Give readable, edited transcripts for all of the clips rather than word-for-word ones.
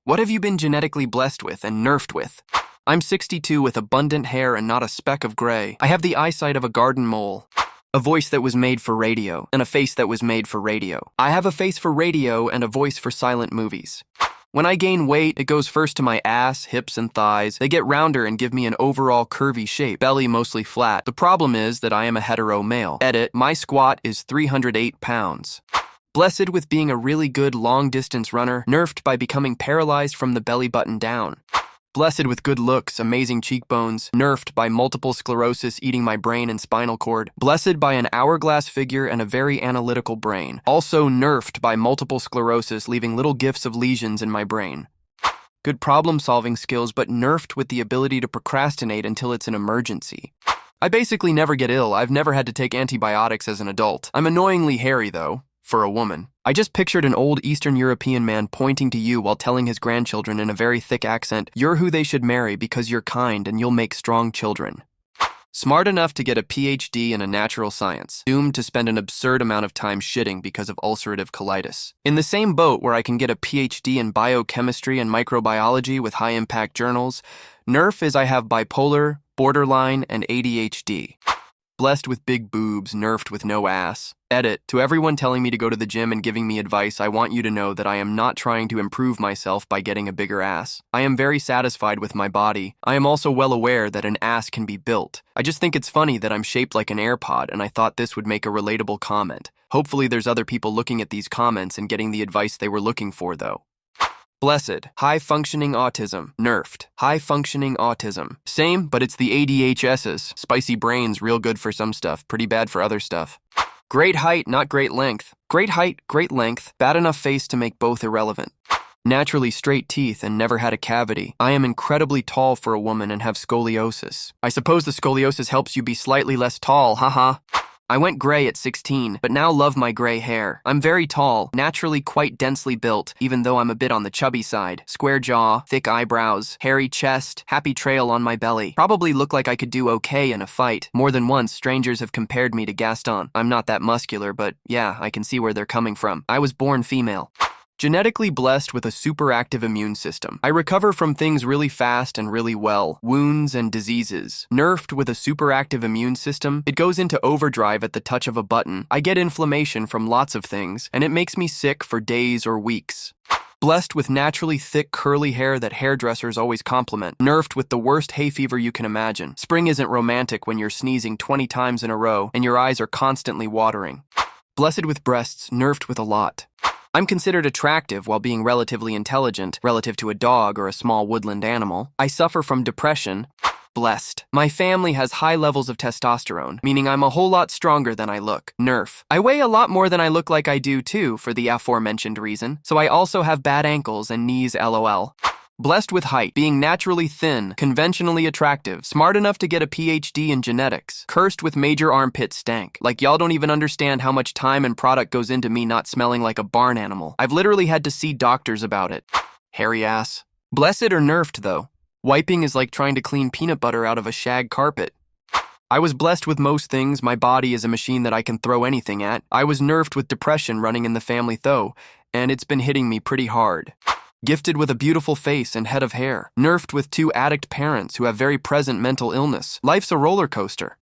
What have you been genetically blessed with and nerfed with? I'm 62 with abundant hair and not a speck of gray. I have the eyesight of a garden mole, a voice that was made for radio, and a face that was made for radio. I have a face for radio and a voice for silent movies. When I gain weight, it goes first to my ass, hips, and thighs. They get rounder and give me an overall curvy shape, belly mostly flat. The problem is that I am a hetero male. Edit, my squat is 308 pounds. Blessed with being a really good long-distance runner, nerfed by becoming paralyzed from the belly button down. Blessed with good looks, amazing cheekbones, nerfed by multiple sclerosis eating my brain and spinal cord. Blessed by an hourglass figure and a very analytical brain. Also nerfed by multiple sclerosis, leaving little gifts of lesions in my brain. Good problem-solving skills, but nerfed with the ability to procrastinate until it's an emergency. I basically never get ill. I've never had to take antibiotics as an adult. I'm annoyingly hairy, though. For a woman. I just pictured an old Eastern European man pointing to you while telling his grandchildren in a very thick accent, "You're who they should marry because you're kind and you'll make strong children." Smart enough to get a PhD in a natural science, doomed to spend an absurd amount of time shitting because of ulcerative colitis. In the same boat where I can get a PhD in biochemistry and microbiology with high-impact journals, nerf is I have bipolar, borderline, and ADHD. Blessed with big boobs, nerfed with no ass. Edit, to everyone telling me to go to the gym and giving me advice, I want you to know that I am not trying to improve myself by getting a bigger ass. I am very satisfied with my body. I am also well aware that an ass can be built. I just think it's funny that I'm shaped like an AirPod, and I thought this would make a relatable comment. Hopefully there's other people looking at these comments and getting the advice they were looking for, though. Blessed. High-functioning autism. Nerfed. High-functioning autism. Same, but it's the ADHS's. Spicy brains, real good for some stuff, pretty bad for other stuff. Great height, not great length. Great height, great length, bad enough face to make both irrelevant. Naturally straight teeth and never had a cavity. I am incredibly tall for a woman and have scoliosis. I suppose the scoliosis helps you be slightly less tall, haha. I went gray at 16, but now love my gray hair. I'm very tall, naturally quite densely built, even though I'm a bit on the chubby side. Square jaw, thick eyebrows, hairy chest, happy trail on my belly. Probably look like I could do okay in a fight. More than once, strangers have compared me to Gaston. I'm not that muscular, but yeah, I can see where they're coming from. I was born female. Genetically blessed with a superactive immune system. I recover from things really fast and really well. Wounds and diseases. Nerfed with a superactive immune system. It goes into overdrive at the touch of a button. I get inflammation from lots of things, and it makes me sick for days or weeks. Blessed with naturally thick curly hair that hairdressers always compliment. Nerfed with the worst hay fever you can imagine. Spring isn't romantic when you're sneezing 20 times in a row and your eyes are constantly watering. Blessed with breasts. Nerfed with a lot. I'm considered attractive while being relatively intelligent, relative to a dog or a small woodland animal. I suffer from depression. Blessed. My family has high levels of testosterone, meaning I'm a whole lot stronger than I look. Nerf. I weigh a lot more than I look like I do too, for the aforementioned reason, so I also have bad ankles and knees lol. Blessed with height, being naturally thin, conventionally attractive, smart enough to get a PhD in genetics, cursed with major armpit stank. Like y'all don't even understand how much time and product goes into me not smelling like a barn animal. I've literally had to see doctors about it. Hairy ass. Blessed or nerfed though. Wiping is like trying to clean peanut butter out of a shag carpet. I was blessed with most things. My body is a machine that I can throw anything at. I was nerfed with depression running in the family though, and it's been hitting me pretty hard. Gifted with a beautiful face and head of hair. Nerfed with 2 addict parents who have very present mental illness. Life's a roller coaster.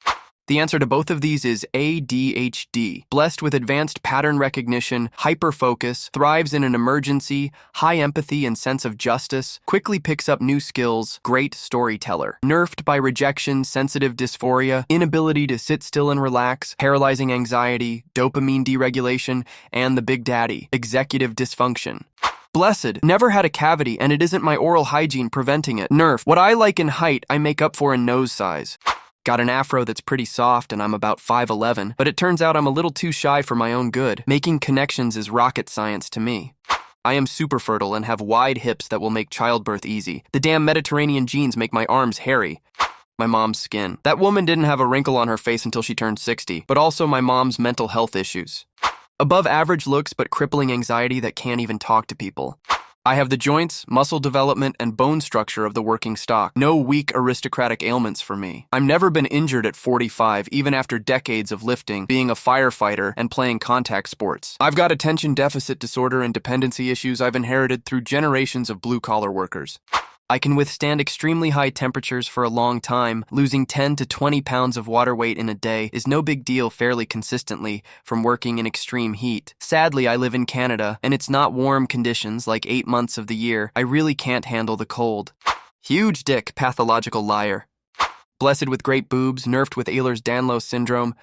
The answer to both of these is ADHD. Blessed with advanced pattern recognition, hyper-focus, thrives in an emergency, high empathy and sense of justice, quickly picks up new skills, great storyteller. Nerfed by rejection, sensitive dysphoria, inability to sit still and relax, paralyzing anxiety, dopamine deregulation, and the big daddy, executive dysfunction. Blessed, never had a cavity and it isn't my oral hygiene preventing it. Nerf, what I like in height, I make up for in nose size. Got an afro that's pretty soft and I'm about 5'11", but it turns out I'm a little too shy for my own good. Making connections is rocket science to me. I am super fertile and have wide hips that will make childbirth easy. The damn Mediterranean genes make my arms hairy. My mom's skin. That woman didn't have a wrinkle on her face until she turned 60, but also my mom's mental health issues. Above average looks but crippling anxiety that can't even talk to people. I have the joints, muscle development, and bone structure of the working stock. No weak aristocratic ailments for me. I've never been injured at 45, even after decades of lifting, being a firefighter, and playing contact sports. I've got attention deficit disorder and dependency issues I've inherited through generations of blue-collar workers. I can withstand extremely high temperatures for a long time. Losing 10 to 20 pounds of water weight in a day is no big deal fairly consistently from working in extreme heat. Sadly, I live in Canada, and it's not warm conditions like 8 months of the year. I really can't handle the cold. Huge dick, pathological liar. Blessed with great boobs, nerfed with Ehlers-Danlos syndrome.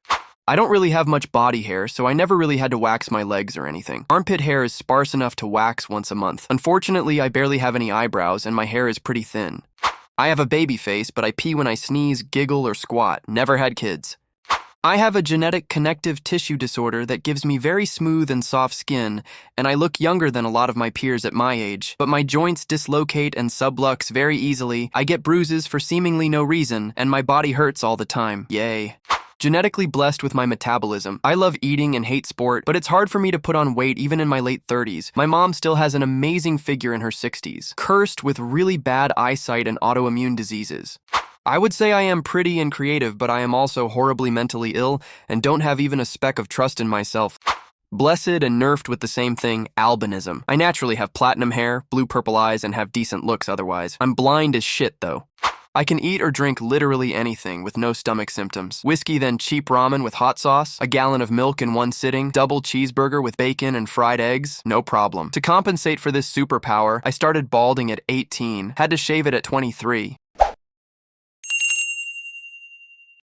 I don't really have much body hair, so I never really had to wax my legs or anything. Armpit hair is sparse enough to wax once a month. Unfortunately, I barely have any eyebrows, and my hair is pretty thin. I have a baby face, but I pee when I sneeze, giggle, or squat. Never had kids. I have a genetic connective tissue disorder that gives me very smooth and soft skin, and I look younger than a lot of my peers at my age. But my joints dislocate and sublux very easily. I get bruises for seemingly no reason, and my body hurts all the time. Yay. Genetically blessed with my metabolism. I love eating and hate sport, but it's hard for me to put on weight even in my late 30s. My mom still has an amazing figure in her 60s, cursed with really bad eyesight and autoimmune diseases. I would say I am pretty and creative, but I am also horribly mentally ill and don't have even a speck of trust in myself. Blessed and nerfed with the same thing, albinism. I naturally have platinum hair, blue-purple eyes, and have decent looks otherwise. I'm blind as shit, though. I can eat or drink literally anything with no stomach symptoms. Whiskey, then cheap ramen with hot sauce, a gallon of milk in one sitting, double cheeseburger with bacon and fried eggs, no problem. To compensate for this superpower, I started balding at 18, had to shave it at 23.